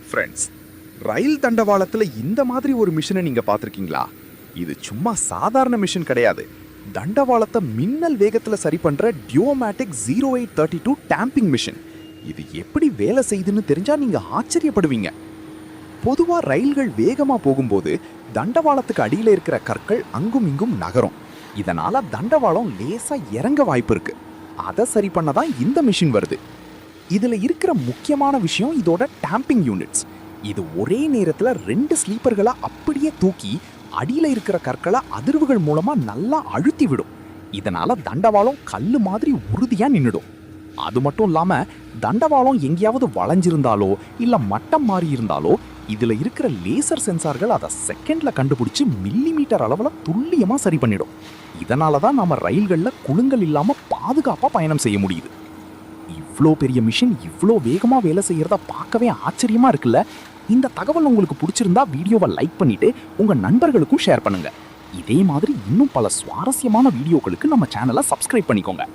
Friends, ரயில் தண்டவாளத்துல இந்த மாதிரி ஒரு மிஷினை நீங்க பார்த்திருக்கீங்களா? இது சும்மா சாதாரண மிஷின் கிடையாது. தண்டவாளத்தை மின்னல் வேகத்துல சரி பண்ற டியோமேட்டிக் 0832 டேம்பிங் மிஷின். இது எப்படி வேலை செய்யுதுன்னு தெரிஞ்சா நீங்க ஆச்சரியப்படுவீங்க. பொதுவா ரயில்கள் வேகமா போகும்போது தண்டவாளத்துக்கு அடியில இருக்கிற கற்கள் அங்கும் இங்கும் நகரும். இதனால தண்டவாளம் லேசா இறங்க வாய்ப்பு இருக்கு. அதை சரி பண்ணதான் இந்த மிஷின் வருது. இதுல இருக்கிற முக்கியமான விஷயம் இதோட டேம்பிங் யூனிட்ஸ். இது ஒரே நேரத்துல 2 ஸ்லீப்பர்களை அப்படியே தூக்கி அடியில இருக்கிற கற்களை அதிர்வுகள் மூலமா நல்லா அழுத்தி விடும். இதனால தண்டவாளம் கல்லு மாதிரி உறுதியா நின்னுடும். அது மட்டும் இல்லாம தண்டவாளம் எங்கேயாவது வளைஞ்சிருந்தாலோ இல்ல மட்டம் மாறி இருந்தாலோ இதுல இருக்கிற லேசர் சென்சார்கள் அதை செகண்ட்ல கண்டுபிடிச்சு மில்லிமீட்டர் அளவுல துல்லியமா சரி பண்ணிடும். இதனாலதான் நம்ம ரயில்கள்ல குலுங்கல் இல்லாம பாதுகாப்பா பயணம் செய்ய முடியுது. இவ்வளோ பெரிய மிஷின் இவ்வளோ வேகமா வேலை செய்யறத பார்க்கவே ஆச்சரியமா இருக்குல்ல? இந்த தகவல் உங்களுக்கு பிடிச்சிருந்தா வீடியோவை லைக் பண்ணிட்டு உங்க நண்பர்களுக்கும் ஷேர் பண்ணுங்க. இதே மாதிரி இன்னும் பல சுவாரஸ்யமான வீடியோக்களுக்கு நம்ம சேனலை சப்ஸ்கிரைப் பண்ணிக்கோங்க.